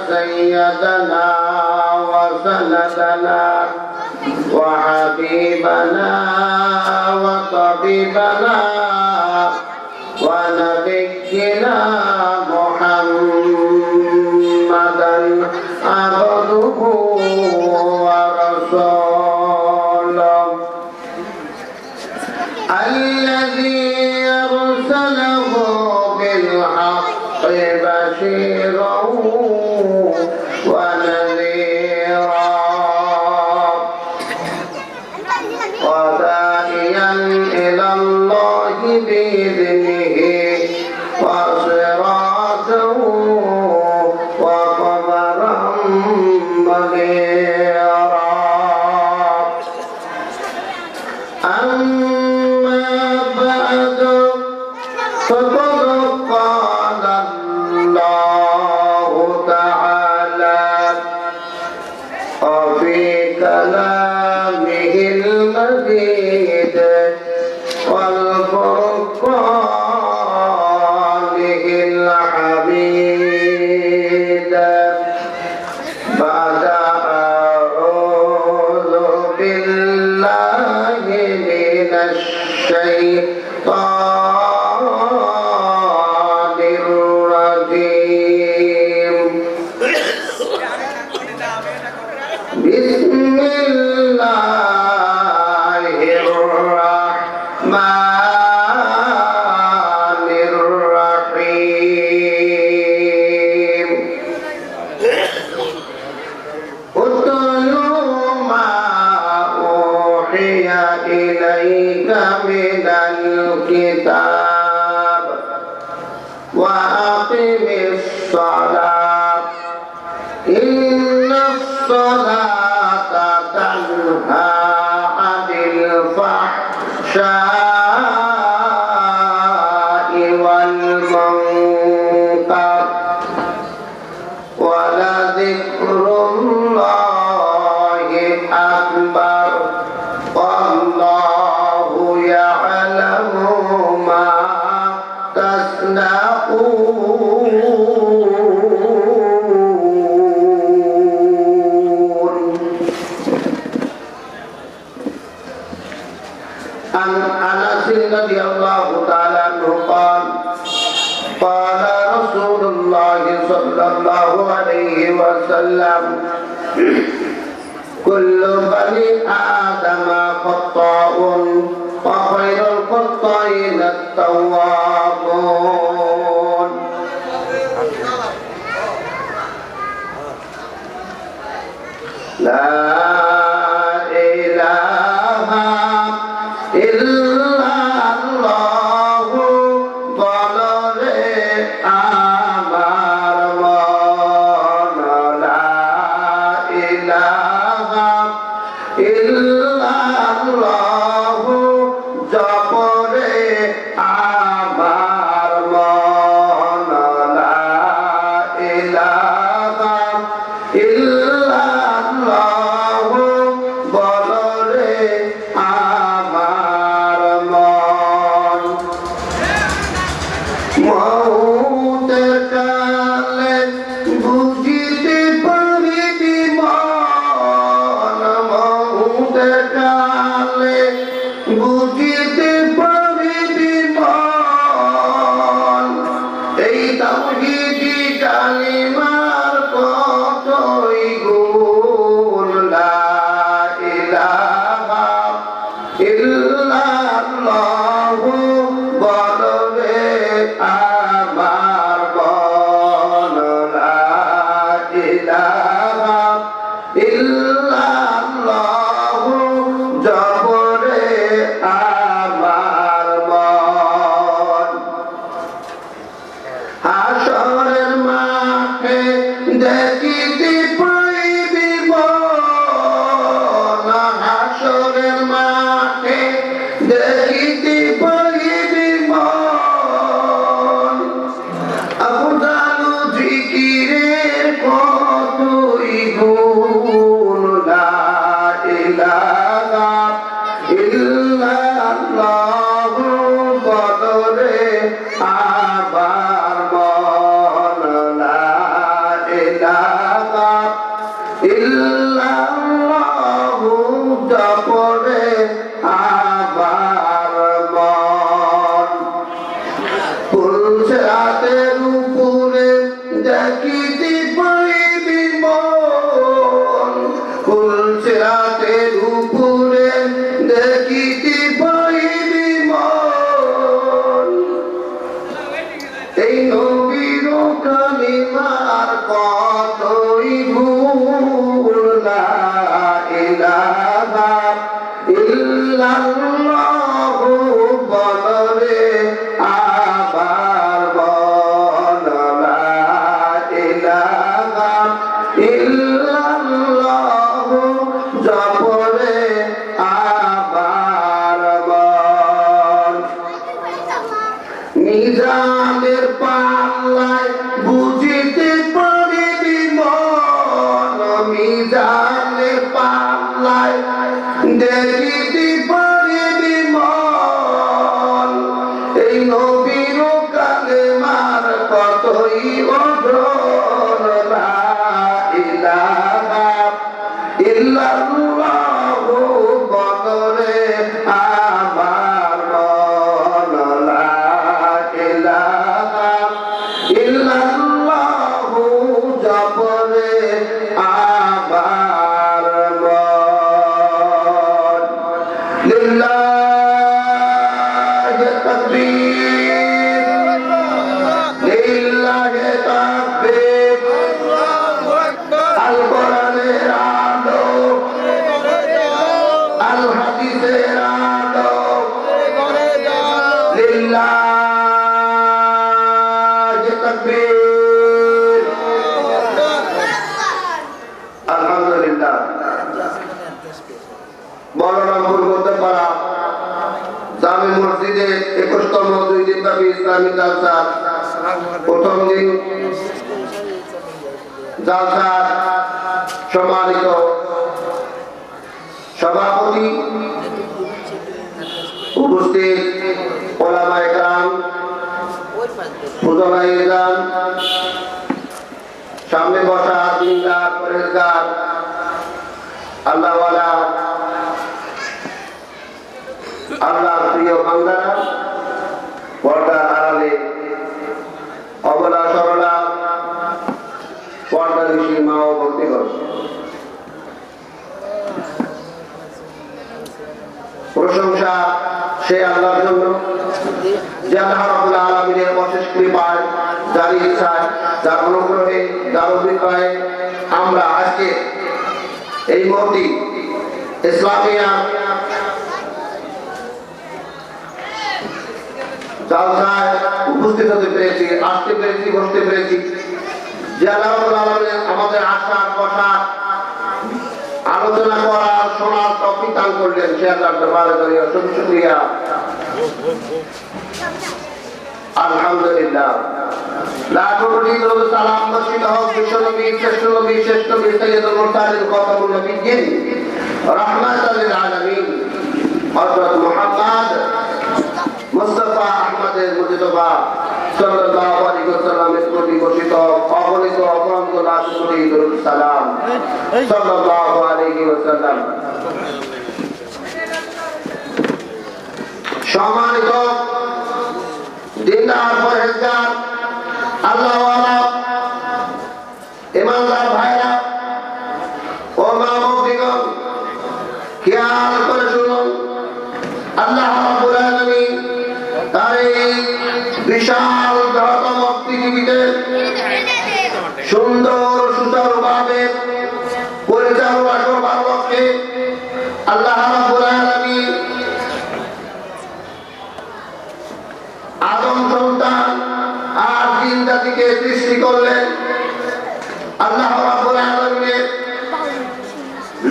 سيدنا وسندنا وحبيبنا وطبيبنا ونبينا محمدا عبده ورسوله الذي أرسله بالحق بشيرا ونذيرا وداعيا إلى الله بإذنه وصراطا وقمرا منيرا أما بعد فقد قال الله تعالى وفي كلامه المجيد والفرقانه الحميد بعد أعوذ بالله من الشيطان الرجيم بسم الله الرحمن الرحيم اتل ما أوحي إليك من الكتاب وأقم الصلاة إن الصلاة تنهى عن الفحشاء والمنكر ولذكر الله أكبر والله يعلم ما تصنعون عن أنس رضي الله تعالى عنه قال قال رسول الله صلى الله عليه وسلم كل بني آدم خطاء وخير الخطائين التوابون لا إله إلا الله বলরে আমার মন লা ইলাহা ইল্লাল্লাহ জপরে আমার মন লা ইলাহা ইল্লাল্লাহ বলরে আমার মন মৌতের কালে বুঝিতে পারিবি মন মৌতের কালে বুঝিতে পারিবি মন এই তাওহীদি কালিমার কতই গুণ লা ইলাহা ইল্লাল্লাহ বলরে আমার মন লা ইলাহা ইল্লাল্লাহ জপরে আমার মন হাসরের মাঠে দেখিতে পাইবি মন হাসরের মাঠে দেখিতে পাইবি মন আবুদালু জিকিরের কতই গুণ লা ইলাহা ইল্লাল্লাহ বলরে আবার মন লা ইল্লাল্লাহু জপরে আবার মন মিজানের পাল্লায় বুঝিতে পারিবি মন মিজানের পাল্লায় দেখিতে পারিবি মন এই নবীর কালেমার কতই ওজন লা ইলাহা ইল্লাল্লাহু বদরে আমার মন লা ইলাহা ইল্লাল্লাহু জপরে আমার মন লিল্লাহি তাকবীর লিল্লাহি তাকবীর আল কোরআনের আলো আল হাদিসের আলো লিল্লাহি তাকবীর আলহামদুলিল্লাহ বলরামপুর করতে পারা জামে মসজিদে 21তম 2 দিনব্যাপী ইসলামী জালসা প্রথম দিন জালসার সম্মানিত সভাপতি উপস্থিত ওলামায়ে কেরাম ফুজালায়ে ইজান সামনে বসা দিনদার পরেজগার আল্লাহওয়ালা আল্লাহর প্রিয় বান্দারা পর্দার আড়ালে অবলা সরলা পর্দা ঋষি মা ও ভক্তিগণ প্রশংসা সে আল্লাহর জন্য যে আল্লাহ রাব্বুল আলামিনের অশেষ কৃপায় যার ইচ্ছায় যার অনুগ্রহে যার অভিপ্রায়ে আমরা আজকে এই মহতি ইসলামিয়া জালসায় উপস্থিত হতে পেরেছি আসতে পেরেছি বসতে পেরেছি যে আল্লাহ রাব্বুল আলামিন আমাদের আসার বসার আলোচনা করার শোনার তৌফিক দান করলেন সে আল্লাহর দরবারে দরিয়া শুকরিয়া আলহামদুলিল্লাহ লাখো কোটি দরুদ সালাম বর্ষিত হোক বিশ্বনবী শ্রেষ্ঠ নবী সাইয়্যিদুল মুরসালিন খাতামুন নবিয়্যিন রাহমাতাল লিল আলামিন হযরত মুহাম্মদ মুস্তাফা আহমদের মুজতবা সাল্লাল্লাহু আলাইহি ওয়াসাল্লামের প্রতি বর্ষিত অগণিত অগণিত লাখ কোটি দরুদ সালাম সাল্লাল্লাহু আলাইহি ওয়াসাল্লাম। সম্মানিত দিনদার পরহেজগার আল্লাহওয়ালা ইমানদার ভাইরা ও মা মুমিনগণ খেয়াল করে শুনুন আল্লাহ রাব্বুল আলামিন তার এই বিশাল বৃহত্তম পৃথিবীতে সুন্দর সুচারুভাবে পরিচালনা করবার লক্ষ্যে আল্লাহ রাব্বুল আলামিন আদম সন্তান আর জিন জাতিকে সৃষ্টি করলেন। আল্লাহ রাব্বুল আলামিনের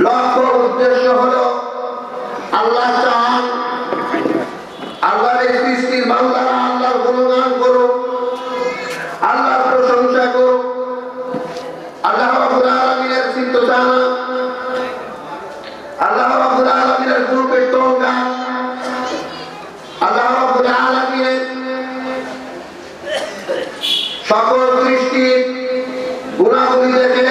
লক্ষ্য উদ্দেশ্য হলো আল্লাহ চান আল্লাহর সৃষ্টির বান্দারা আল্লাহর গুণগান করুক, আল্লাহর প্রশংসা করুক। আল্লাহ রাব্বুল আলামিনের চিত্ত জানা, আল্লাহ রাব্বুল আলামিনের গুণকীর্তন গান, আল্লাহ রাব্বুল আলামিনের সকল সৃষ্টির গুণাবলী দেখে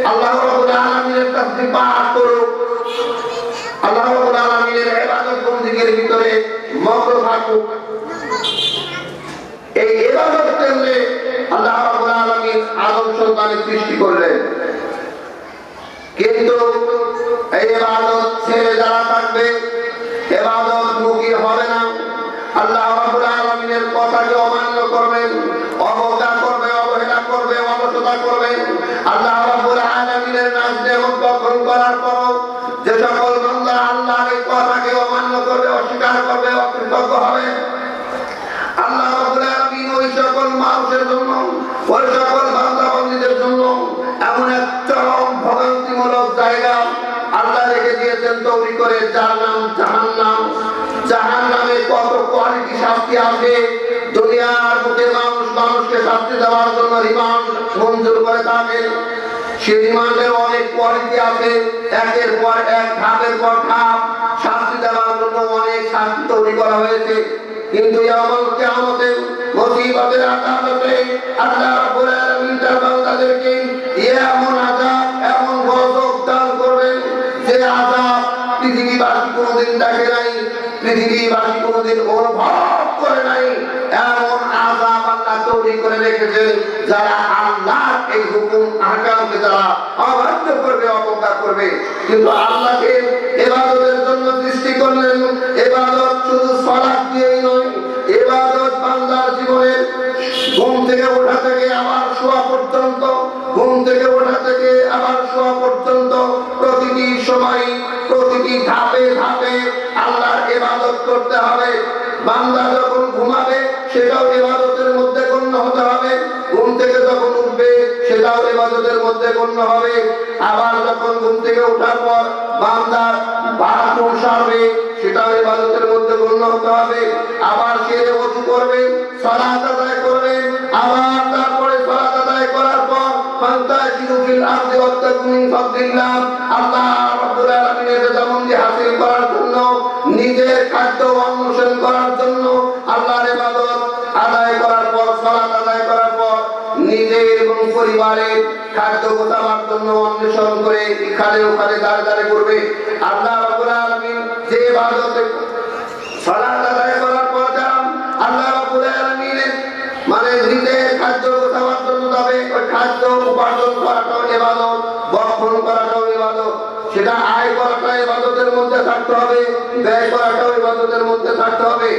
আল্লাহ রাব্বুল আলামিনের তাসবিহ পাঠ করুক, আল্লাহ রাব্বুল আলামিনের ইবাদত বন্দেগীর ভিতরে মগ্ন থাকুক। এই ইবাদত করলে আল্লাহ রাব্বুল আলামিন আদম সন্তানের সৃষ্টি করলেন, কিন্তু এই ইবাদত ছেড়ে যারা থাকবে ইবাদত মুখী হবে না, আল্লাহ রাব্বুল আলামিনের কথাকে অমান্য করবেন, অবজ্ঞা করবে, অবহেলা করবে, অলসতা করবে। আল্লাহ রাব্বুল আলামিনের নাজ নেয়ামত গ্রহণ করার পর যে সকল বান্দা আল্লাহর কথাকে অমান্য করবে, অস্বীকার করবে, অকৃতজ্ঞ হবে, আল্লাহ রাব্বুল আলামিন ওই সকল মানুষের জন্য, ওই সকল বান্দা বান্দীদের জন্য এমন এক চরম রিমান্ড মঞ্জুর করে থাকেন। সেই রিমান্ডের অনেক কোয়ালিটি আছে, একের পর এক, ধাপের পর ধাপ শাস্তি দেওয়ার জন্য অনেক শাস্তি তৈরি করা হয়েছে। কিন্তু ইয়াউমুল কিয়ামতে মুসিবতের আযাবে আল্লাহ রাব্বুল আলামিন তার বান্দাদেরকে এমন আযাব, এমন গজব দান করবেন যে আযাব পৃথিবীবাসী কোনোদিন দেখে নাই, পৃথিবীবাসী কোনোদিন অনুভব করে নাই। এমন আযাব আল্লাহ তৈরি করে রেখেছেন যারা আল্লাহর এই হুকুম আহকামকে যারা অবাধ্য করবে, অবজ্ঞা করবে। কিন্তু আল্লাহকে ইবাদতের জন্য সৃষ্টি করলেন। ইবাদত শুধু সালাত দিয়েই নয়, ইবাদত বান্দার জীবনের ঘুম থেকে ওঠা থেকে আবার শোয়া পর্যন্ত, ঘুম থেকে ওঠা থেকে আবার শোয়া পর্যন্ত প্রতিটি সময়, প্রতিটি ধাপে ধাপে আল্লাহর ইবাদত করতে হবে। বান্দা যখন ঘুমাবে সেটাও ইবাদতের মধ্যে গণ্য হতে হবে, ঘুম থেকে যখন উঠবে সেটাও ইবাদতের মধ্যে গণ্য হবে। আবার যখন ঘুম থেকে ওঠার পর বান্দা বাথরুম সারবে সেটাও ইবাদতের মধ্যে গণ্য হতে হবে। আবার সে ওযু করবে, সালাত আদায় করবে, আবার তারপরে সালাত আদায় করার পর ফান্তাশিরু ফিল আরদি ওয়াত্তাকু মিন ফাদলিল্লাহ, আল্লাহ রাব্বুল আলামিনের রেজামন্দি হাসিল করার জন্য, নিজের খাদ্য অন্বেষণ করার জন্য, আল্লাহর ইবাদত আদায় করার পর, সালাত আদায় করার পর নিজের এবং পরিবারের খাদ্য গোছাবার জন্য অন্বেষণ করে এখানে ওখানে দাঁড়ে দাঁড়ে করবে। আল্লাহ রাব্বুল আলামিন যে ইবাদত সালাত আদায় করার পর যান আল্লাহ রাব্বুল আলামিনের মানে নিজের খাদ্য গোছাবার জন্য যাবে, ওই খাদ্য উপার্জন করাটাও ইবাদত, বক্ষণ করাটাও ইবাদত। সেটা আয় করাটা ইবাদতের মধ্যে থাকতে হবে, ব্যয় করাটাও ইবাদতের মধ্যে থাকতে হবে।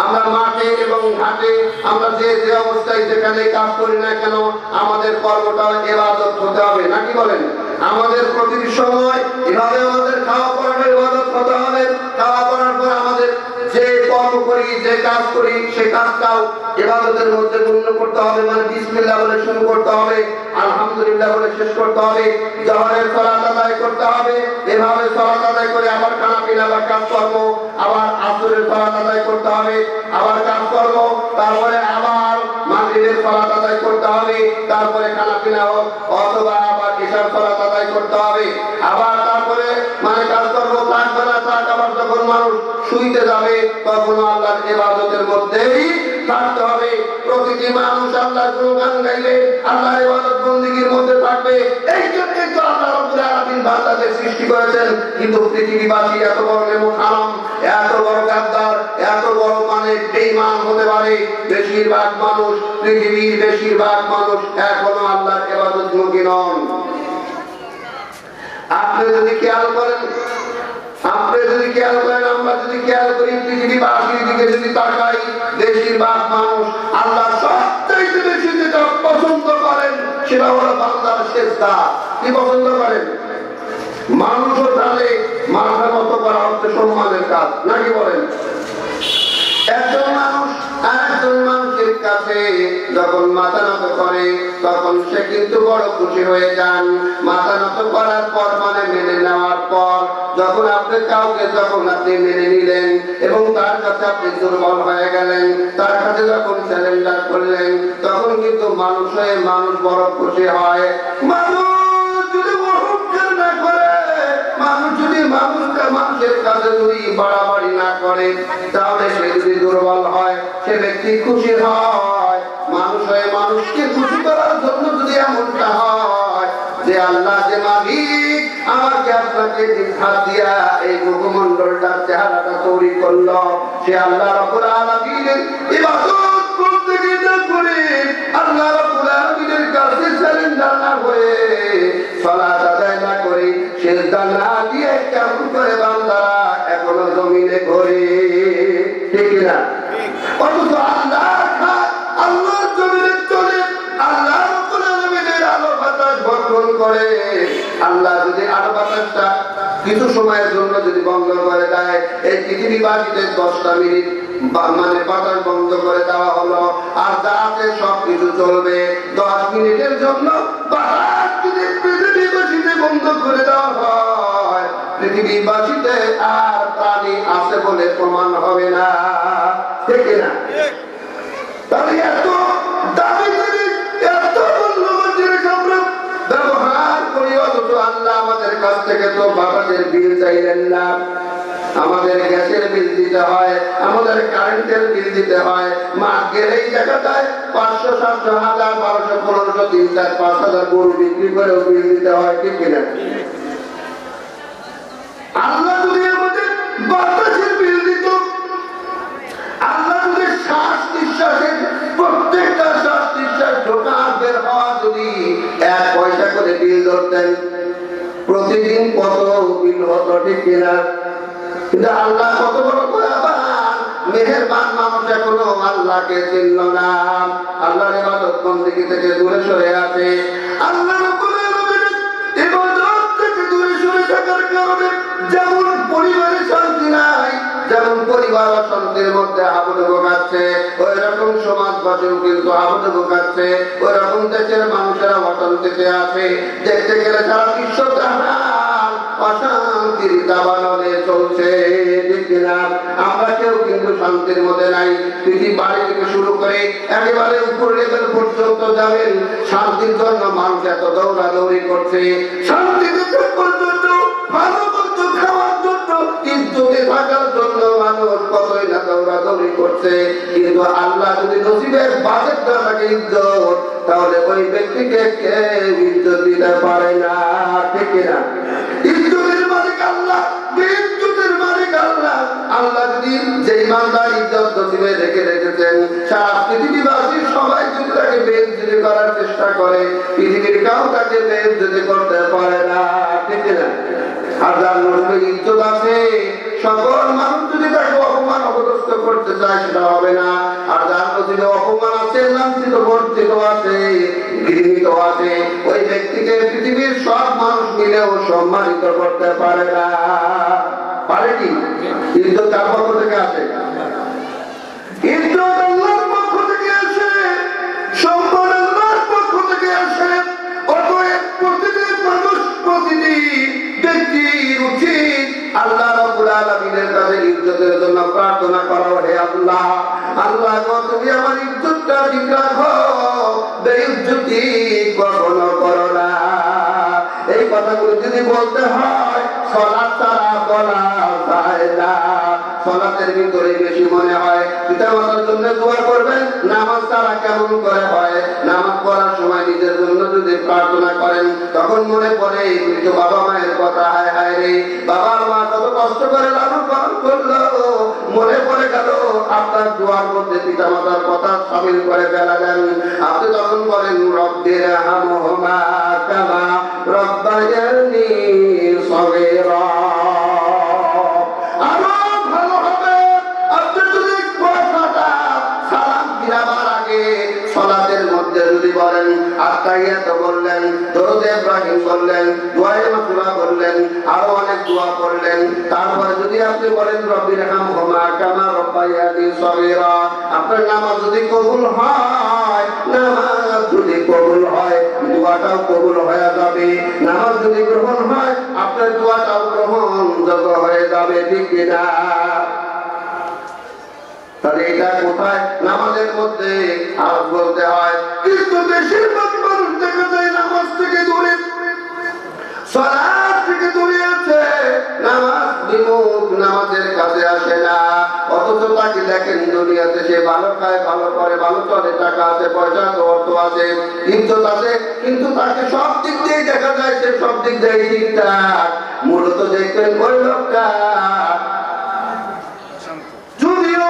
আমরা মাঠে এবং ঘাটে আমরা যে যে অবস্থায় যেখানে কাজ করি না কেন আমাদের কর্মটা ইবাদত হতে হবে, নাকি বলেন? আমাদের প্রতিটি সময় এভাবে আমাদের খাওয়া করাটা ইবাদত হতে হবে। খাওয়া করার পর আমাদের যে কর্ম করি, যে কাজ করি, সেই কাজটাও ইবাদতের মধ্যে গণ্য করতে হবে। মানে বিসমিল্লাহ বলে শুরু করতে হবে, আলহামদুলিল্লাহ বলে শেষ করতে হবে। জোহরের সালাত আদায় করতে হবে, এভাবে সালাত আদায় করে আবার খানা পিনা বা কাজকর্ম, আবার আসরের সালাত আদায় করতে হবে, আবার কাজকর্ম, তারপরে আবার মাগরিবের সালাত আদায় করতে হবে, তারপরে খানা পিনা হোক অথবা আবার ইশার সালাত আদায় করতে হবে। আবার তারপরে মানে কাজকর্ম থাকবে না থাক, আবার যখন মানুষ শুইতে যাবে তখন আল্লাহর ইবাদতের মধ্যেই থাকতে হবে। প্রতিটি মানুষ আল্লাহর গুণগান গাইবে, আল্লাহর ইবাদত বন্দেগীর মধ্যে থাকবে। এই জন্যই তো আল্লাহ রাব্বুল আলামিন বান্দাদের সৃষ্টি করেছেন। কিন্তু পৃথিবীবাসী এত বড় নেমুখ হারাম, এত বড় গাদ্দার, এত বড় মানে বেঈমান হতে পারে। বেশিরভাগ মানুষ, পৃথিবীর বেশিরভাগ মানুষ এখনো আল্লাহর ইবাদতমুখী নন। আপনি যদি খেয়াল করেন, আমরা যদি খেয়াল করি, পৃথিবীবাসীর দিকে যদি তাকাই, বেশিরভাগ মানুষ আল্লাহ সবচাইতে বেশি যেটা পছন্দ করেন সেটা হলো বান্দার সিজদা। কি পছন্দ করেন? মানুষও জানে মাথা নত করা হচ্ছে সম্মানের কাজ, নাকি বলেন? একজন মানুষ আরেকজন মানুষের কাছে যখন মাথা নত করে তখন সে কিন্তু বড় খুশি হয়ে যান। মাথা নত করার পর মানে মেনে নেওয়ার পর যখন আপনি কাউকে যখন আপনি মেনে নিলেন এবং তার কাছে আপনি দুর্বল হয়ে গেলেন, তার কাছে যখন স্যারেন্ডার করলেন তখন কিন্তু মানুষ হয়ে মানুষ বড় খুশি হয়। মানুষ যদি অহংকার না করে, মানুষ যদি মানুষের কাছে যদি বাড়াবাড়ি না করে, তাহলে সে যদি দুর্বল হয় সে ব্যক্তি খুশি হয়। মানুষ হয়ে মানুষকে খুশি করার জন্য যদি এমনটা হয় যে আল্লাহ যে মালিক আমাকে আপনাকে হাত দিয়া এই মুখমণ্ডলটার চেহারাটা তৈরি করলো, সে আল্লাহ রাব্বুল আলামিনের ইবাদত করতে গিয়ে করে আল্লাহ রাব্বুল আলামিনের কাছে সারেন্ডার না হয়ে সালাত আদায় না করে সিজদা না দিয়ে কেমন করে বান্দারা এখনো জমিনে ঘোরে, ঠিক না? অথচ আল্লাহ আল্লাহর জমিনে চলে, আল্লাহ রাব্বুল আলামিনের আলো বাতাস ভক্ষণ করে। আল্লাহ যদি আলো বাতাসটা কিছু সময়ের জন্য যদি বন্ধ করে দেয়, এই পৃথিবীবাসীদের 10টা মিনিট মানে বাতাস বন্ধ করে দেওয়া হলো, আর যাতে সবকিছু চলবে 10 মিনিটের জন্য বাতাস যদি পৃথিবীবাসীতে বন্ধ করে দেওয়া হয়, পৃথিবীবাসীতে আর প্রাণী আছে বলে প্রমাণ হবে না, ঠিক না? তাহলে এত দামি জিনিস, এত কাছ থেকে তো বাবাদের বিল চাইলেন না। আমাদের গ্যাসের বিল দিতে হয়, আমাদের কারেন্টের বিল দিতে হয়, মা গেলেই দেখা যায় 500, 700, 1000, 1200, 1500, 3000, 5000 গরু বিক্রি করেও বিল দিতে হয়, ঠিক কিনা? আল্লাহ যদি আমাদের বাতাসের বিল দিত, আল্লাহ যদি শ্বাস নিঃশ্বাসের প্রত্যেকটা শ্বাস নিঃশ্বাস ঢোকা বের হওয়া যদি 1 পয়সা করে বিল ধরতেন, প্রতিদিন কত বিল হতো, ঠিক কিনা? কিন্তু আল্লাহ কত বড় দয়াবান, মেহেরবান মানুষ এখনো আল্লাহকে চিনল না, আল্লাহর ইবাদত বন্দেগী থেকে দূরে সরে আছে। আল্লাহ রাব্বুল আলামিন ইবাদত থেকে দূরে সরে থাকার কারণে যেমন পরিবারে শান্তি নাই, যেমন পরিবার অশান্তির মধ্যে হাবুডুবু খাচ্ছে, ওই রকম সমাজবাসীও কিন্তু হাবুডুবু খাচ্ছে, ওই রকম দেশের মানুষেরা অশান্তিতে আছে। দেখতে গেলে সারা বিশ্ব অশান্তির দাবানলে চলছে, ঠিক কিনা? আমরা কেউ কিন্তু শান্তির মধ্যে নাই। পৃথিবী বাড়ি থেকে শুরু করে একেবারে উপর লেভেল পর্যন্ত যাবেন, শান্তির জন্য মানুষ এত দৌড়াদৌড়ি করছে, শান্তিতে থাকার জন্য, ভালো মন্দ খাওয়ার জন্য, ইজ্জতে থাকার জন্য মানুষ কতই না দৌড়াদৌড়ি করছে। কিন্তু আল্লাহ যদি নসিবের বাজেট না থাকে ইজ্জত, তাহলে ওই ব্যক্তিকে কেউ ইজ্জত দিতে পারে না, ঠিক কিনা? ইজ্জতের মালিক আল্লাহ, ইজ্জতের মালিক আল্লাহ। আল্লাহ যদি যেই বান্দার ইজ্জত নসিবে রেখেছেন, সারা পৃথিবীবাসী সবাই যদি তাকে বেইজ্জতি করার চেষ্টা করে, পৃথিবীর কেউ তাকে বেইজ্জতি করতে পারে না, ঠিক না? আর যার নসিবে ইজ্জত আছে, সকল মানুষ যদি তাকে অপমান অপদস্থ করতে চায়, সেটা হবে না। আর যার নসিবে অপমান আছে, লাঞ্ছিত বঞ্চিত আছে, ঘৃণিত আছে, ওই ব্যক্তিকে পৃথিবীর সব মানুষ মিলেও সম্মানিত করতে পারে না। পারে কি? ইজ্জত কার পক্ষ থেকে আসে? ইজ্জত আল্লাহর পক্ষ থেকে আসে, সম্মান আল্লাহর পক্ষ থেকে আসে। অতএব প্রতিটি মানুষ, প্রতিটি ব্যক্তির উচিত আল্লাহ রাব্বুল আলামিনের কাছে ইজ্জতের জন্য প্রার্থনা করা। হে আল্লাহ, আল্লাহ গো, তুমি আমার ইজ্জতটা ঠিক রাখো, বেইজ্জতি কখনো করো না। এই কথাগুলো যদি বলতে হয়, সালাত ছাড়া বলা যায় না। সালাতের ভিতরে বেশি মনে হয় পিতামাতার জন্য দোয়া করবেন, নামাজ ছাড়া কেমন করে হয়? নামাজ পড়ার সময় নিজের জন্য যদি প্রার্থনা করেন, তখন মনে পড়ে মৃত বাবা মায়ের কথা। হায় হায় রে, বাবা মা কত কষ্ট করে লালন পালন করলো, মনে পড়ে গেল। আপনার দোয়ার মধ্যে পিতামাতার কথা শামিল করে ফেলালেন। আপনি তখন বলেন, রব্বির হামহুমা কামা রব্বায়ানি সগীরা। আরো ভালো হবে আপনি যদি কথাটা সালাম ফিরাবার আগে সালাতের মধ্যে যদি বলেন, আত্তাহিয়াত বললেন, দরুদ ইব্রাহিম বললেন, দুআয়ে মাসুরা বললেন, আরো অনেক দোয়া করলেন। তারপরে যদি আপনি বলেন, রব্বির হামহুমা কামা রব্বায়ানি সগীরা, আপনার নামাজ যদি কবুল হয়, নামাজ যদি কবুল হয়, দোয়াটাও কবুল হয়ে যাবে। নামাজ যদি গ্রহণ হয়, আপনার দোয়াটাও গ্রহণযোগ্য হয়ে যাবে, ঠিক কিনা? তাহলে এটা কোথায়? নামাজের মধ্যে আওয়াজ বলতে হয়। কিন্তু বেশিরভাগ মানুষ দেখা যায় নামাজ থেকে দূরে, সালাত থেকে দূরে আছে, নামাজ বিমুখ, নামাজের কাছে আসে না। অথচ তাকে দেখেন দুনিয়াতে সে ভালো খায়, ভালো করে, ভালো চলে, টাকা আছে, পয়সা আছে, অর্থ আছে, ইজ্জত আছে, কিন্তু তাকে সব দিক দিয়ে দেখা যায় সে সব দিক দিয়ে ঠিকঠাক। মূলত দেখবেন ওই লোকটা যদিও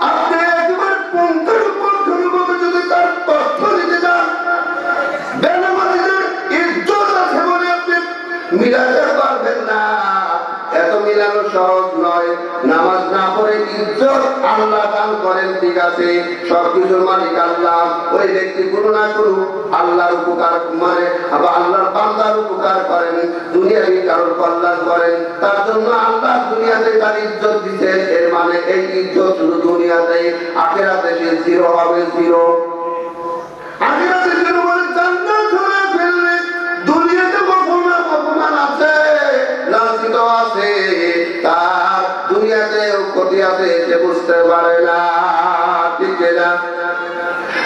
আপনি একবার পঙ্কের মতো যদি তার তথ্য দিতে যান, বেনামাজিদের ইজ্জত আছে বলে আপনি মিলাতে পারবেন না। এত মিলানো সহজ নয়। নামাজ না পড়ে ইজ্জত আল্লাহ দান করেন, ঠিক আছে, সবকিছুর মালিক আল্লাহ। ওই ব্যক্তি কোনো না করুক, আল্লাহর উপকার মানে আবার আল্লাহর বান্দার উপকার করেন, দুনিয়াবি কারোর কল্যাণ করেন, তার জন্য আল্লাহ দুনিয়াতে তার ইজ্জত দিচ্ছেন। এর মানে এই ইজ্জত শুধু দুনিয়াতে, আখিরাতে সে জিরো হবে, জিরো। আখিরাতে জিরো বলে জান্নাত হয়ে ফেললে, দুনিয়াতে অপমান আছে, লাঞ্ছিত আছে, তার দুনিয়াতে ক্ষতি আছে, সে বুঝতে পারে না, ঠিক না?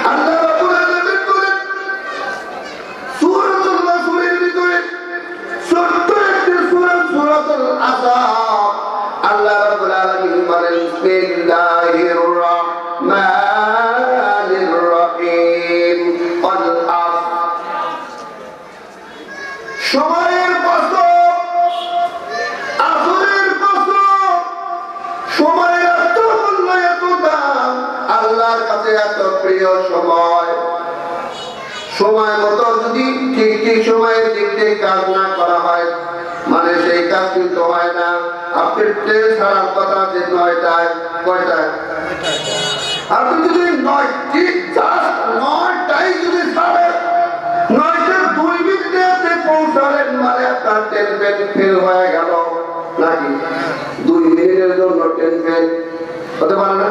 আল্লাহ রাব্বুল আলামিন বলেন সূরাতুল নাসরের ভিতরে ছোট্ট সময়ের কসম, আসরের কসম, সময়ের এত মূল্য, এত দাম, আল্লাহর কাছে এত প্রিয় সময়। সময় মতো যদি ঠিক ঠিক সময়ের দিক থেকে কাজ না করা হয়, মানে সেই কাজ কিন্তু হয় না। আপনি ট্রেন ছাড়ার কথা আছে 9টায়, কয়টায়? আপনি যদি 9 ঠিক 9টায় যদি ছাড়েন, 9টার 2 মিনিটে আপনি পৌঁছালেন, মানে আপনার ট্রেন ফেল হয়ে গেল নাকি? 2 মিনিটের জন্য ট্রেন ফেল হতে পারে না?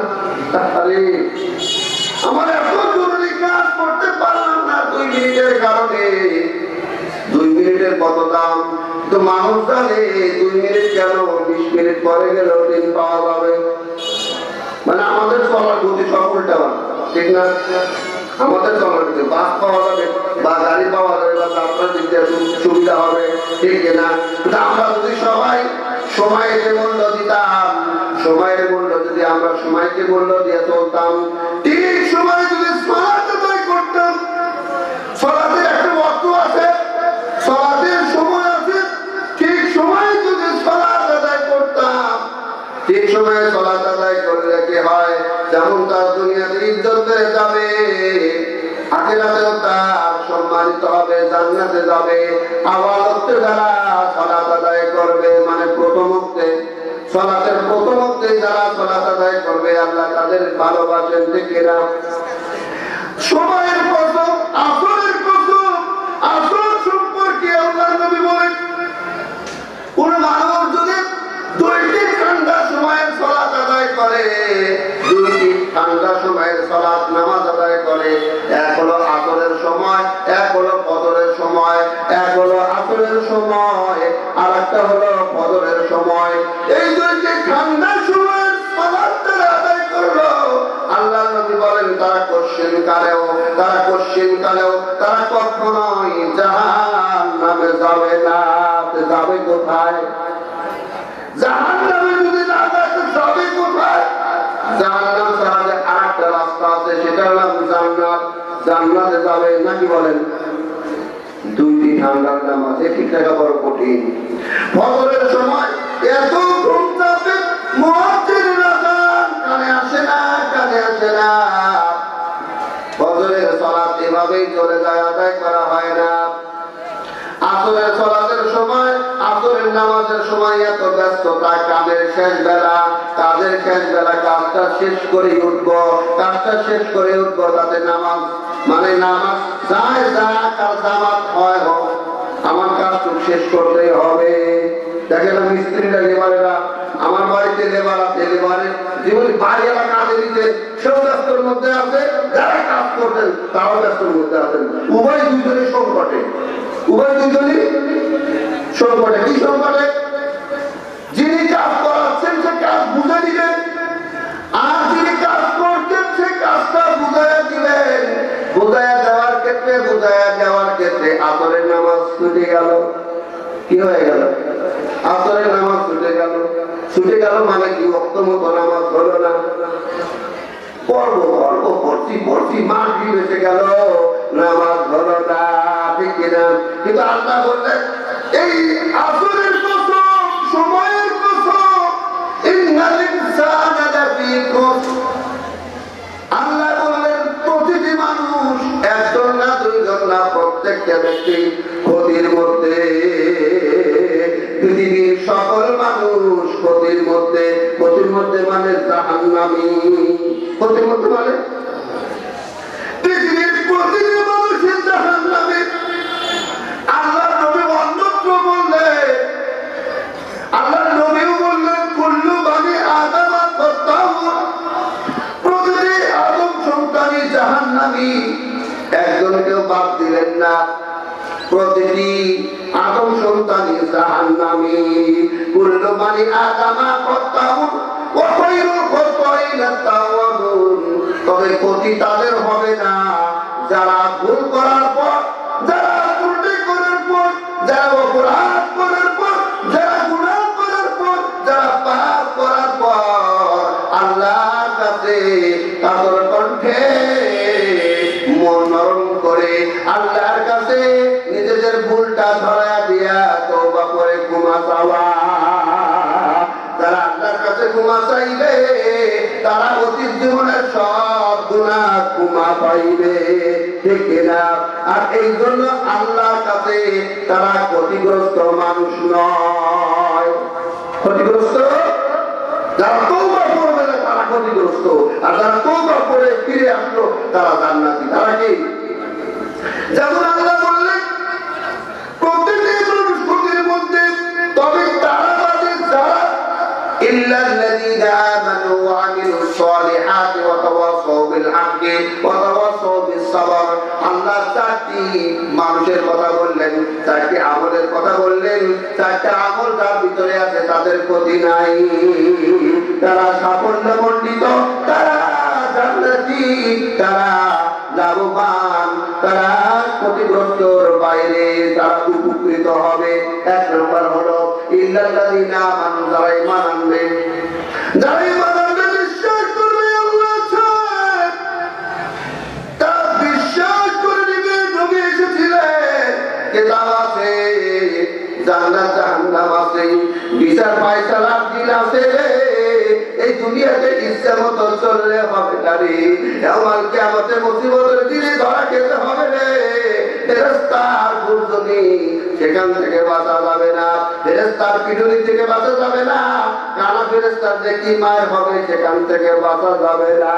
আরে আমার এত জরুরি কাজ করতে পারলাম না 2 মিনিটের কারণে। 2 মিনিটের কত দাম? তো মানুষ জানে 2 মিনিট কেন, 20 মিনিট পরে গেল ট্রেন পাওয়া যাবে। মানে আমাদের চলার গতি সব উল্টা, ঠিক না? আমাদের চলার গতি বাস পাওয়া যাবে বা গাড়ি পাওয়া যাবে বা যাত্রার দিক দিয়ে সুবিধা হবে, ঠিক না? কিন্তু আমরা যদি সবাই সময়ের মূল্য দিতাম, সময়ের মূল্য যদি আমরা সময়কে মূল্য দিয়ে চলতাম, ঠিক সময় যদি সালাত আদায় করতাম, সালাতের একটা ওয়াক্ত আছে, সালাতের সময় আছে, ঠিক সময়ে যদি সালাত আদায় করতাম, ঠিক সময়ে সালাত আদায় করলে কি হয়, যেমন তার দুনিয়াতে ইজ্জত বেড়ে যাবে, আখিরাতেও তার সম্মানিত হবে, জান্নাতে যাবে। আবার যারা সালাত আদায় করবে, মানে প্রথম সালাতের প্রথম যারা সালাত আদায় করবে, আল্লাহ তাদের ভালোবাসেন, ঠিক না? সময়ের কসম, আসরের কসম, আসর সম্পর্কে আল্লাহর নবী বলেন, কোন মানুষ যদি 2টি ঠান্ডা সময়ের সালাত আদায় করে, 2টি ঠান্ডা সময়ের সালাত নামাজ আদায় করে, এক হলো আসরের সময়, এক হলো ফজরের সময়, এক হলো আসরের সময়, আর একটা হলো ফজরের সময়। এই 2টি ঠান্ডা সময়ের সালাত তারা আদায় করলো, আল্লাহ নবী বলেন তারা কশ্চিন কালেও তারা কখনোই জাহান্নামে যাবে না। যাবে কোথায়? জাহান্নামে যদি না যায় তো যাবে কোথায়? জাহান্নাম ছাড়া যে আরেকটা রাস্তা আছে, সেটার নাম জান্নাত। জান্নাতে যাবে নাকি বলেন? 2টি ঠান্ডার নামাজ একই টাকা বড় কঠিন। ফজরের সময় এত ঘুম চাপে, মুয়াজ্জিনের আযান কানে আসে না, কানে আসে না। ফজরের সালাত এভাবেই চলে যায়, আদায় করা হয় না। আসরের সালাতের সময়, আসরের নামাজের সময় এত ব্যস্ততা, কাজের শেষ বেলা, কাজের শেষ বেলা, কাজটা শেষ করে উঠবো, কাজটা শেষ করে উঠবো, তাতে নামাজ, মানে নামাজ যায় যাক আর জামাত হয় হোক, আমার কাজটুক শেষ করতেই হবে। দেখেন মিস্ত্রিরা, লেবারেরা, আমার বাড়িতে লেবার আছে, লেবারের জীবনে বাড়িওয়ালা কাজে দিতে সেও ব্যস্তর মধ্যে আছে, যারা কাজ করতেন তারাও ব্যস্তর মধ্যে আছেন। উভয় দুজনই সংকটে, উভয় দুজনই সংকটে। কি সংকটে? যিনি কাজ করাচ্ছেন সে কাজ বুঝে দিবেন, আর যিনি কাজ করছেন সে কাজটা বুঝাইয়া দিবেন। বুঝাইয়া দেওয়ার ক্ষেত্রে আসরের নামাজ ছুটে গেল। কি হয়ে গেল? আসরের নামাজ ছুটে গেল। ছুটে গেল মানে কি? ওয়াক্ত মতো নামাজ হলো না। পড়ছি মাগরিব এসে গেল, নামাজ হলো না, ঠিক কিনা? কিন্তু আল্লাহ বললেন এই আসরের কসম, সময়ের কসম, ইন্নাল ইনসানা লাফী খুসর। আল্লাহ বললেন প্রতিটি মানুষ, একজন না, দুইজন না, প্রত্যেকটা ব্যক্তি ক্ষতির মধ্যে। পৃথিবীর সকল মানুষ ক্ষতির মধ্যে। ক্ষতির মধ্যে মানে জাহান্নামী। ক্ষতির মধ্যে মানে পৃথিবীর প্রতিটি মানুষের জাহান্নামী। আল্লাহর নবী অন্যত্র বললেন, আল্লাহর নবীও বললেন কুল্লু বানি আদম খাত্তাউন, প্রতিটি আদম সন্তানই জাহান্নামী, একজনকেও বাদ দিলেন না। প্রতিটি আদম সন্তানই জাহান্নামী। কুল্লু বানি আদম খাত্তাউন ওয়া খায়রুল খাত্তাইনা তাওয়াবুন। তবে ক্ষতি তাদের হবে না যারা ভুল করার পর, যারা ত্রুটি করার পর, যারা অপরাধ করার পর, যারা গুনাহ করার পর, যারা পাপ করার পর আল্লাহর কাছে কাতর কণ্ঠে মন নরম করে আল্লাহর কাছে নিজেদের ভুলটা ধরায়া যাইবে, তারা অতীত জীবনের সব গুনাহ ক্ষমা পাইবে, ঠিক না? আর এই জন্য আল্লাহর কাছে তারা ক্ষতিগ্রস্ত মানুষ নয়। ক্ষতিগ্রস্ত যারা তওবা করবে না তারা ক্ষতিগ্রস্ত, আর যারা তওবা করে ফিরে আসলো তারা জান্নাতি। তারা কি? যেমন আল্লাহ বললেন প্রত্যেকটি মানুষ ক্ষতির মধ্যে, তবে তারা বাদে যারা ইল্লাল্লাযীনা আমানু ওয়া আমিলুস সালিহাতি ওয়া তাওয়াসাউ বিল হাক্কি ওয়া তাওয়াসাউ বিস সাবর। আল্লাহ চারটি মানুষের কথা বললেন, চারটি আমলের কথা বললেন। চারটি আমল যার ভিতরে আছে তাদের ক্ষতি নাই, তারা সাফল্যমণ্ডিত, তারা জান্নাতি, তারা লাভবান, তারা ক্ষতিগ্রস্তর বাইরে তারা উপকৃত হবে। এক নম্বর হলো ইল্লাল্লাযীনা আমানু, যারা ঈমান আনবে, যারা ঈমান আনবে, বিশ্বাস করবে আল্লাহ আছেন, তারা বিশ্বাস করে নিবে নবী এসেছিলেন, কিতাব আছে, জান্নাত জাহান্নাম আছে, বিচার ফায়সালার দিন আছে। এই দুনিয়াতে ইচ্ছা মতো চললে হবে না রে, আমার কিয়ামতে মুসিবতের দিনে ধরা খেতে হবে রে। ফেরেশতার গুরজনি সেখান থেকে বাঁচা যাবে না, ফেরেশতার পিটুনি থেকে বাঁচা যাবে না, কানা ফেরেশতার যে কি মার হবে সেখান থেকে বাঁচা যাবে না।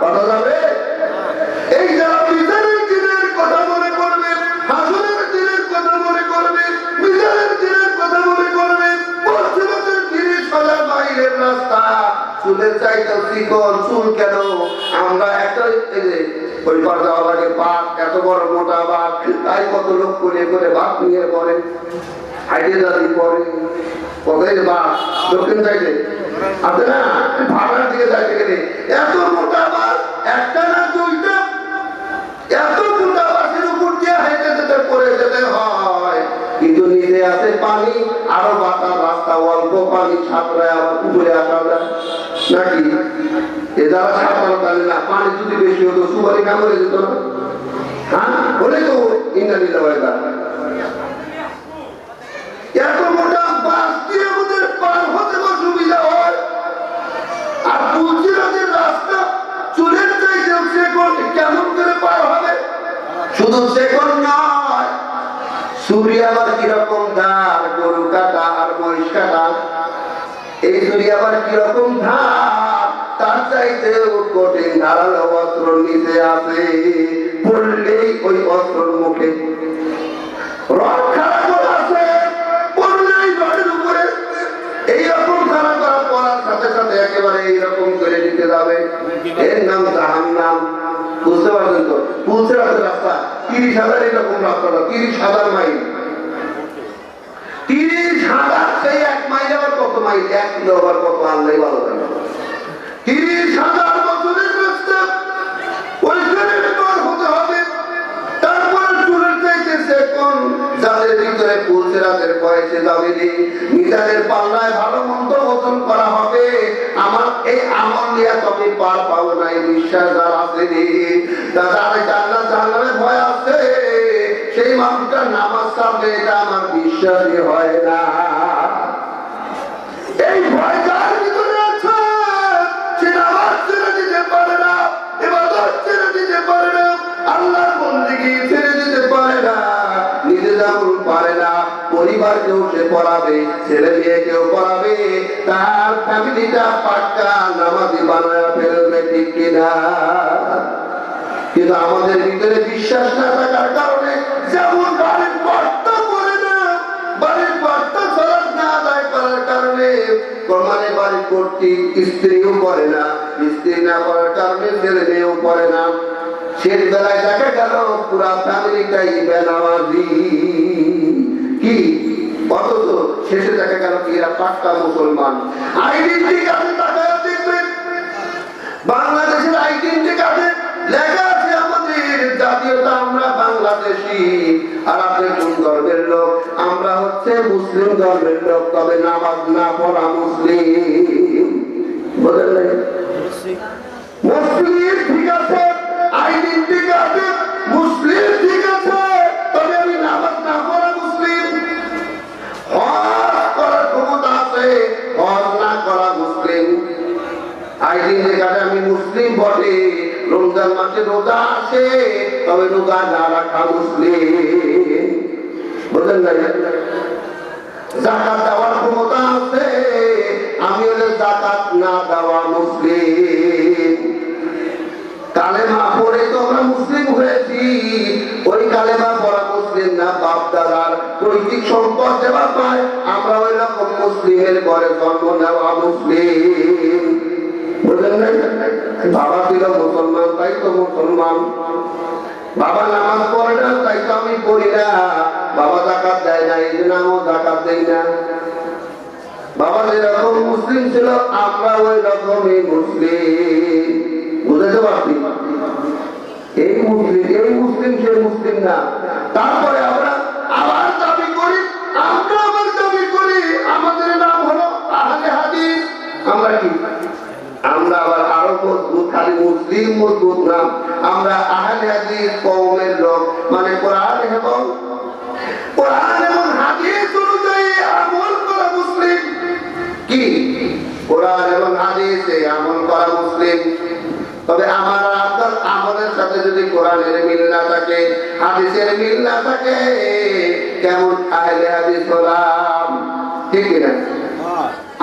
বাঁচা যাবে এই যারা বিচারের দিনের কথা মনে করবে, হাসরের দিনের কথা মনে করবে, বিচারের দিনের কথা মনে করবে, মুসিবতের দিনে সোজা বাইরের রাস্তা, চুলের চাইতে চিকন চুল কেন? আমরা একটা ওই পার যাওয়া লাগে বাঘ, এত বড় মোটা বাঘ, তাই কত লোক করে করে বাঘ নিয়ে পড়ে, হাইটে দাঁড়িয়ে পড়ে, কোথায় বাঘ দক্ষিণ সাইডে আছে না, ভাড়ার দিকে যাইতে গেলে এত মোটা বাঘ, একটা না দুইটা, এত মোটা বাঘের উপর দিয়ে হাইটে যেতে পড়ে যেতে হয়। কিন্তু নিচে আছে পানি, আরো বাতার রাস্তা, অল্প পানি ছাত্রায় আবার উপরে আসা যায় নাকি? এ যারা সাঁতার জানে না, পানি যদি বেশি হতো সুপারি কামড়ে যেত না? হ্যাঁ, বলে তো ইন্দ্রানীলা এত মোটা বাস দিয়ে আমাদের পার হতে সুবিধা হয়। আর পুলসিরাজের রাস্তা চুলের চাইতে সেকন্ড, কেমন করে পার হবে? শুধু সেকন্ড নয়, ছুরি আবার কিরকম ধার, গরু কাটা আর মহিষ কাটা, এই ছুরি আবার কিরকম ধার, তার চাইতেও কঠিন ধারালো অস্ত্র নিচে আছে, পড়লেই ওই অস্ত্রের মুখে রক্ষা আছে, পড়লেই রডের উপরে এইরকম ধারা করা, পড়ার সাথে সাথে একেবারে এইরকম করে নিতে যাবে। এর নাম জাহান্নাম। বুঝতে পারছেন তো? পুলসিরাজের রাস্তা 30,000, এরকম রাস্তাটা 30,000 মাইল, 30,000, সেই 1 মাইল আবার কত মাইল, 1 কিলো আবার কত, আল্লাহই ভালো জানে। 30,000 বছরের রাস্তা, ওইখানে পার হতে হবে। তারপর চুলের চাইতে সেকন্ড, যাদের ভিতরে পুলসিরাজের বয়সে যাবে, মিজানের পাল্লায় ভালো মন্দ ওজন করা হবে। আমার এই আমল নিয়ে তুমি পার পাবো না, এই বিশ্বাস যার আছে, যাদের জান্নাত জাহান্নামের ভয় আছে, সেই মানুষটা নামাজ ছাড়বে, এটা আমার বিশ্বাসই হয় না। এই ভয় যার ভিতরে আছে, সে নামাজ ছেড়ে দিতে পারে না, ইবাদত ছেড়ে দিতে পারে না, আল্লাহর বন্দেগী ছেড়ে দিতে পারে না, নিজে যেমন পারে না পরিবারকেও সে পড়াবে, ছেলে মেয়েকেও পড়াবে, তার ফ্যামিলিটা পাক্কা নামাজি বানায় ফেলবে, ঠিক কিনা? কিন্তু আমাদের ভিতরে বিশ্বাস না থাকার কারণে, যেমন বাড়ির কর্তা করে না, বাড়ির কর্তা সালাত না আদায় করার কারণে মানে বাড়ি করতে স্ত্রীও করে না, স্ত্রী না করার কারণে ছেলে মেয়েও করে না। শেষ বেলায় দেখা গেল পুরা ফ্যামিলিটাই বেনামাজি, কি? অথচ শেষে দেখা গেল কি এরা পাক্কা মুসলমান। আইডেন্টি কার্ডে তাকায় দেখবেন, বাংলাদেশের আইডেন্টি কার্ডে লেখা আছে আমাদের জাতীয়তা, আমরা বাংলাদেশি। আর আপনি কোন ধর্মের লোক? আমরা হচ্ছে মুসলিম ধর্মের লোক, তবে নামাজ না পড়া মুসলিম। বুঝলেন না? মুসলিম ঠিক আছে, আইডেন্টি কার্ডে মুসলিম ঠিক আছে, তবে আমি নামাজ না পড়া মুসলিম। হজ করার ক্ষমতা আছে, হজ না করা মুসলিম। রমজান মাসে রোজা আসে, তবে রোজা না রাখা মুসলিম। বুঝলেন না? যাকাত দেওয়ার ক্ষমতা আছে, আমি হলে যাকাত না দেওয়া মুসলিম। কালেমা পড়ে তো আমরা মুসলিম হয়েছি, ওই কালেমা পড়া মুসলিম না। বাপ দাদার পৈতৃক সম্পদ দেওয়া পায়, আমরা ওই রকম মুসলিমের ঘরে জন্ম নেওয়া মুসলিম। বুঝলেন না? বাবা ছিল মুসলমান, তাই তো মুসলমান। বাবা নামাজ পড়ে না, তাই তো আমি পড়ি না। বাবা যাকাত দেয় না, এই জন্য আমিও যাকাত দেই না। বাবা যেরকম মুসলিম ছিল, আমরা ওই রকমই মুসলিম। বুঝতে পারছি? এই মুসলিম সে মুসলিম না। তারপরে আমরা আবার দাবি করি, আমাদের নাম হলো আহলে হাদিস। আমরা কি? আমরা আবার আরো মজবুত, খালি মুসলিম মজবুত না, আমরা আহলে হাদিস কওমের লোক। মানে কোরআন এবং হাদিস অনুযায়ী আমল করা মুসলিম। কি? কোরআন এবং হাদিসে আমল করা মুসলিম। তবে আমার আপনার আমলের সাথে যদি কোরআনের মিল না থাকে, হাদিসের মিল না থাকে, কেমন আহলে হাদিস হলাম? ঠিক না?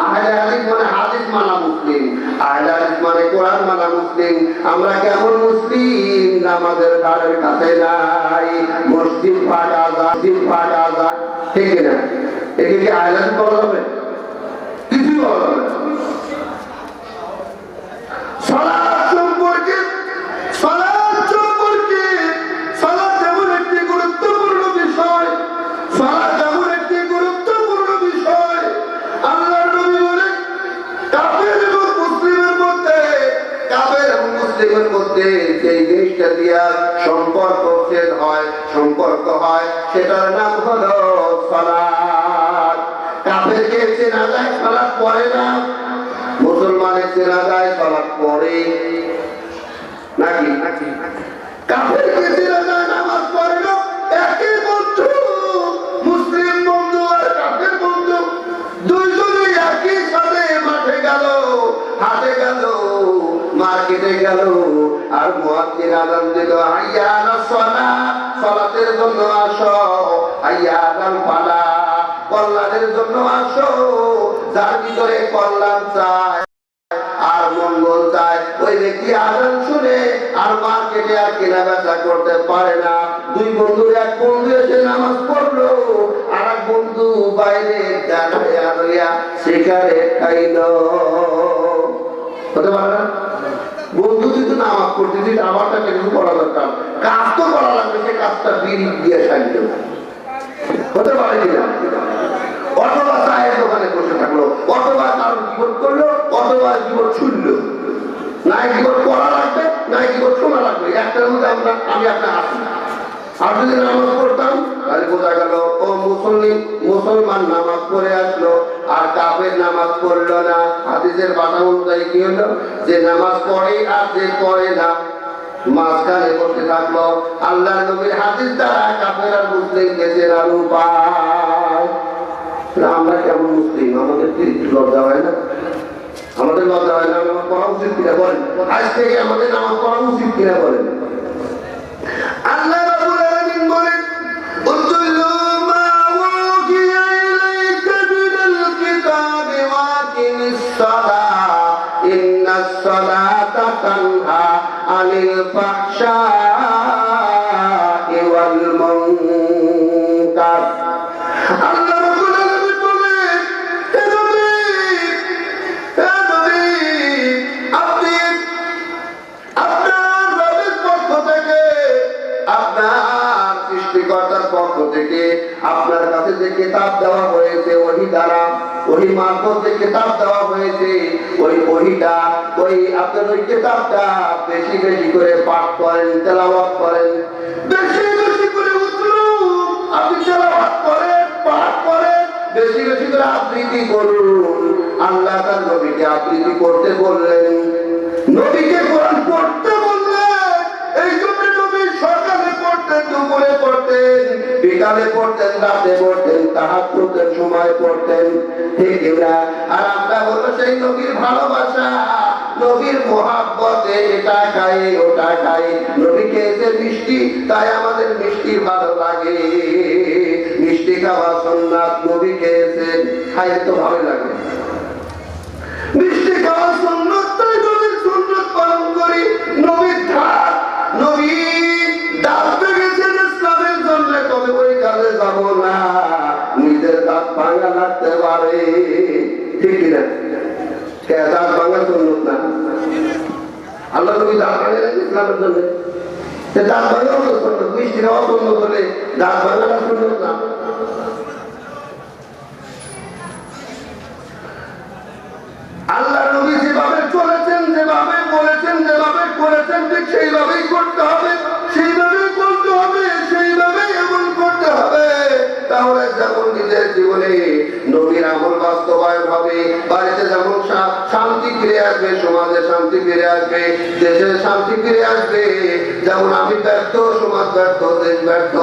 আহলে হাদিস মানে হাদিস মানা মুসলিম, আহলে হাদিস মানে কোরআন মানা মুসলিম। আমরা কেমন মুসলিম? আমাদের ঘরের কাছে নাই, মসজিদ ফাটা যায়। ঠিক না? একে কি আহলে হাদিস বলা যাবে? কিছুই বলা যাবে না। সালাত যেমন একটি গুরুত্বপূর্ণ বিষয়, সালাত যেমন একটি গুরুত্বপূর্ণ বিষয়। আল্লাহর নবী বলেন, কাফের এবং মুসলিমের মধ্যে যে জিনিসটা দিয়া সম্পর্ক হয় সেটার নাম হলো সালাত। কাফেরকে চেনা যায়, সালাত পড়ে না। মুসলমানের চেনা যায়, সালাত পড়ে নাকি? কাফেরকে চেনা যায়, নামাজ পড়ে না। একই বন্ধু, মুসলিম বন্ধু আর কাফের বন্ধু, দুইজনেই একই সাথে মাঠে গেল, হাটে গেল, মার্কেটে গেল, আর মুয়াজ্জিন আযান দিল, হাইয়া আলাস সালাত, সালাতের জন্য আসো, হাইয়া আলাল ফালাহ, কল্যাণের জন্য আসো। যার ভিতরে কল্যাণ চায় আর মঙ্গল চায়, ওই ব্যক্তি আযান শুনে আর মার্কেটে আর কেনা বেচা করতে পারে না। দুই বন্ধুর এক বন্ধু এসে নামাজ পড়লো, আর এক বন্ধু বাইরে দাঁড়াইয়া রইয়া সিগারেট খাইলো। হতে পারে না? বন্ধু যদি নামাজ পড়তে দিন, আমারটা কিছু করা দরকার, কাজ তো করা লাগবে, সে কাজটা বিড়ি দিয়ে সাইল। হতে পারে কিনা? অথবা চায়ের দোকানে বসে থাকলো, অথবা কারো জীবন করলো, অথবা জীবন শুনলো। নাই জীবন করা লাগবে, নাই জীবন শোনা লাগবে, একটার মধ্যে আমি আপনার আসি। আর যদি নামাজ পড়তাম, তাহলে বোঝা গেল ও মুসলমান নামাজ পড়ে আসলো, আর কাফের নামাজ পড়লো না। হাদিসের ভাষা অনুযায়ী কি হলো? যে নামাজ পড়ে আর যে পড়ে না মাঝখানে বসে থাকলো। আল্লাহর নবীর হাদিস দ্বারা কাফের আর মুসলিমকে চেনার উপায়। আমরা কেমন মুসলিম? আমাদের কি লজ্জা হয় না? আমাদের লজ্জা হয় না? নামাজ পড়া উচিত কিনা বলেন? আজ থেকে আমাদের নামাজ পড়া উচিত কিনা বলেন? আল্লাহ রাব্বুল আলামিন বলেন, উতলু মা উহিয়া ইলাইকা মিনাল কিতাবি ওয়া আকিমিস সালাহ ইন্নাস সালাতা তানহা আনিল ফাহশাই ওয়াল মুনকার। আল্লাহ রাব্বুল আলামিন বলেন, হে নবী, আপনি আপনার রবের পক্ষ থেকে, আপনার সৃষ্টিকর্তার পক্ষ থেকে আপনার কাছে যে কিতাব দেওয়া হয়েছে, ওহী দ্বারা, ওহী মারফত যে কিতাব দেওয়া হয়েছে, ওই ওহীটা, আপনার ওই কিতাবটা বেশি বেশি করে পাঠ করেন, তেলাওয়াত করেন, বেশি বেশি করে আপনি তেলাওয়াত করেন, পাঠ করেন, বেশি বেশি করে আবৃত্তি করুন। আল্লাহ তার নবীকে আবৃত্তি করতে বললেন, নবীকে কোরআন পড়তে বললেন। এই জন্য নবী সকালে পড়তেন, দুপুরে পড়তেন, বিকালে পড়তেন, রাতে পড়তেন, তাহাজ্জুদের সময় পড়তেন। ঠিক না? আর আমরা হলো সেই নবীর ভালোবাসা, নবীর মোহাব্বতে এটা খাই ওটা খাই, নবী খেয়েছে মিষ্টি তাই আমাদের মিষ্টি ভালো লাগে, মিষ্টি খাওয়া সুন্নাত, নবী খেয়েছেন খাইতে তো ভালো লাগে, মিষ্টি খাওয়া সুন্নাত তাই নবীর সুন্নাত পালন করি। নবীর ধার, নবী দাঁত ভেঙেছেন ইসলামের জন্য, তবে ওই কাজে যাব না, নিজের দাঁত ভাঙা লাগতে পারে, ঠিক না? দাঁত ভাঙা সুন্নাত না, আল্লাহ নবী দাঁত ভাঙে ইসলামের জন্য, দাঁত ভাঙা হলো সুন্নাত, মিষ্টি খাওয়া সুন্নাত হলে দাঁত ভাঙাটা সুন্নাত না। আল্লাহ নবী যেভাবে চলেছেন, যেভাবে বলেছেন, যেভাবে করেছেন, ঠিক সেইভাবেই করতে হবে, সেইভাবেই বলতে হবে, সেইভাবেই আমল করতে হবে। তাহলে যেমন নিজের জীবনে নবীর আমল বাস্তবায়ন হবে, বাড়িতে যেমন শান্তি ফিরে আসবে, সমাজে শান্তি ফিরে আসবে, দেশে শান্তি ফিরে আসবে। যেমন আমি ব্যর্থ, সমাজ ব্যর্থ, দেশ ব্যর্থ,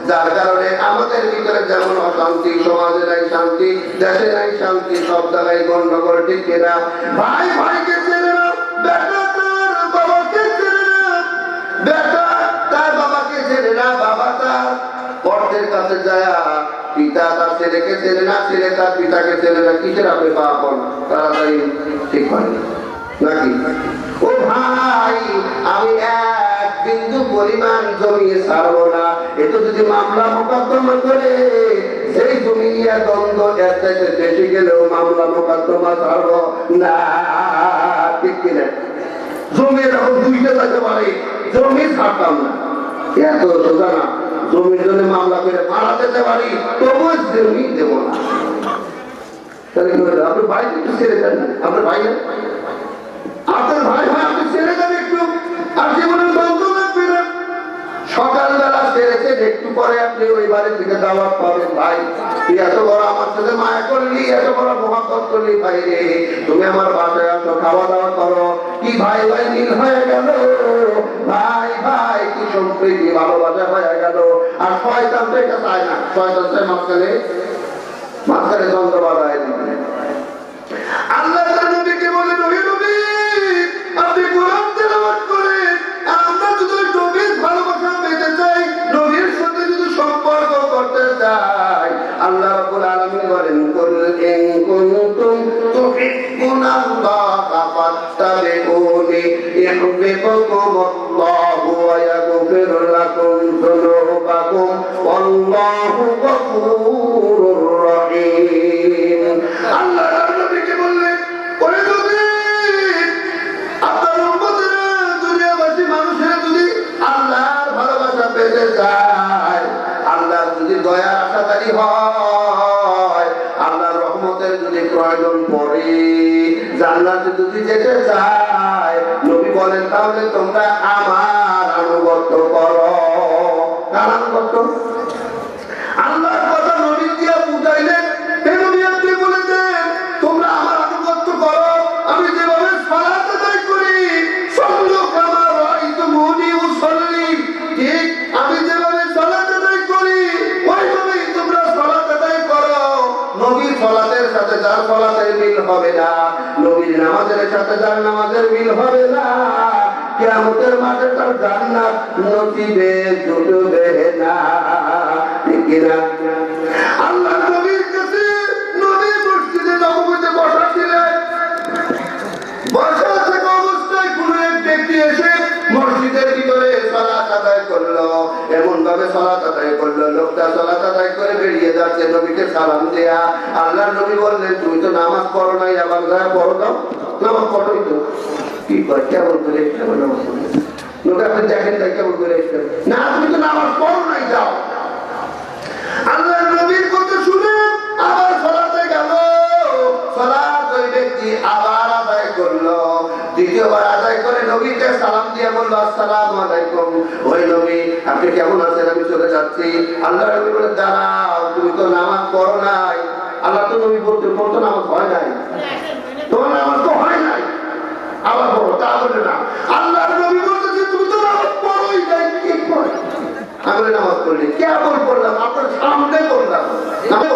যার কারণে আমাদের ভিতরে যেমন অশান্তি, সমাজে নাই শান্তি, দেশে নাই শান্তি, সব জায়গায় গন্ডগোল, ঠিক কিনা? ভাই ভাইকে চেনে না, বেটা তার বাবাকে চেনে না, বেটা তার বাবাকে চেনে না, বাবা তার অর্থের কাছে যায়, পিতা তার ছেলেকে চেনে না, ছেলে তার পিতাকে চেনে না, কিসের আপনি বাপ হন? তাড়াতাড়ি ঠিক হয় নাকি? ও ভাই, আমি এক বিন্দু পরিমাণ জমি ছাড়বো না, এটা যদি মামলা মোকদ্দমা করে সেই জমি নিয়ে দ্বন্দ্ব এর চাইতে বেশি গেলেও মামলা মোকদ্দমা ছাড়বো না, ঠিক কিনা? জমি এরকম দুইটা যেতে পারে, জমি ছাড়তাম না, এত সোজা না। জমির জন্য মামলা করে মারা যেতে পারি, তবুও জমি দেব না। আপনার ভাই একটু ছেড়ে দেন, আপনার ভাই না, আপনার ভাই হয় আপনি ছেড়ে দেন একটু, আর জীবনের বন্ধ রাখবে না। সকালবেলা ছেড়েছেন, একটু পরে আপনি ওই বাড়ি থেকে দাওয়াত পাবেন, ভাই তুই এত বড় আমার সাথে মায়া করলি, এত বড় মহাব্বত করলি, ভাই রে তুমি আমার বাসায় আসো, খাওয়া দাওয়া করো, কি ভাই ভাই মিল হয়ে গেল, ভাই ভাই কি সম্প্রীতি ভালোবাসা হয়ে গেল। আর শয়তান তো এটা চায় না, শয়তান চায় মাঝখানে মাঝখানে দ্বন্দ্ব বাধায় দিবে। আল্লাহ নবীকে বলে, নবী নবী আপনি কোরআন তেলাওয়াত করেন, আর আমরা যদি নবীর ভালোবাসা পেতে চাই, নবীর সাথে যদি সম্পর্ক করতে চাই, আল্লাহ রাব্বুল আলামিন বলেন, কুল ইন কুনতুম তুহিব্বুনাল্লাহা ফাত্তাবিউনি ইউহিব্বুকুমুল্লাহু ওয়া ইয়াগফির লাকুম যুনুবাকুম ওয়াল্লাহু গফুরুর রহিম। আল্লাহ নবীকে বললেন, ওরে নবী আপনার উম্মতেরা, দুনিয়াবাসী মানুষেরা যদি আল্লাহর ভালোবাসা পেতে চায়, আল্লাহর যদি দয়ার আশাকারী হয়, আল্লাহর রহমতের যদি প্রয়োজন পড়ে, জান্নাতে যদি যেতে চায়, নবী বলেন তাহলে তোমরা আমার আনুগত্য করো। কার আনুগত্য? আল্লাহর কথা নবী দিয়া বুঝাইলেন, নবী আপনি বলে দেন তোমরা আমার আনুগত্য করো, আমি যেভাবে সালাত আদায় করি, সল্লু কামা রাআইতুমুনি উসাল্লি, ঠিক আমি যেভাবে সালাত আদায় করি ওইভাবেই তোমরা সালাত আদায় করো। নবীর সালাতের সাথে যার সালাতের মিল হবে না, নবীর নামাজের সাথে যার নামাজের মিল হবে না, কিয়ামতের মাঠে তার জান্নাত নসিবে জুটবে না, ঠিক কিনা? আল্লাহ নবীর কাছে নবী মসজিদে নববীতে বসা ছিলেন, বসা থাকা অবস্থায় কোন এক ব্যক্তি এসে মসজিদের ভিতরে সালাত আদায় করলো, এমন ভাবে সালাত আদায় করলো, লোকটা সালাত আদায় করে বেরিয়ে যাচ্ছে, নবীকে সালাম দেয়া। আল্লাহ নবী বললেন, তুমি তো নামাজ পড়ো নাই, আবার যায় পড়ো দাও, নামাজ পড়োই তো, কি করে কেমন করে কেমন নামাজ পড়ো, লোক আপনি দেখেন তাই কেমন করে না, তুমি তো নামাজ পড়ো নাই, যাও। আল্লাহ নবীর কথা শুনে আবার সালাতে গেল, সালাত ওই ব্যক্তি আবার আদায় করলো, দ্বিতীয়বার আদায় করে নবীকে সালাম দিয়ে বললো, আসসালামু আলাইকুম, ওই নবী আপনি কেমন আছেন, আমি চলে যাচ্ছি। আল্লাহ নবী বলে, দাঁড়াও, তুমি তো নামাজ পড়ো নাই। আল্লাহ তো নবী বলতে বলতো নামাজ হয় নাই, তোমার নামাজ তো হয় নাই, আবার পড়ো, তা বলে না। আল্লাহ নবী বলতেছে, তুমি তো নামাজ পড়োই নাই, কি পড়ো? আমি নামাজ পড়লি, কেমন পড়লাম, আপনার সামনে পড়লাম, আমি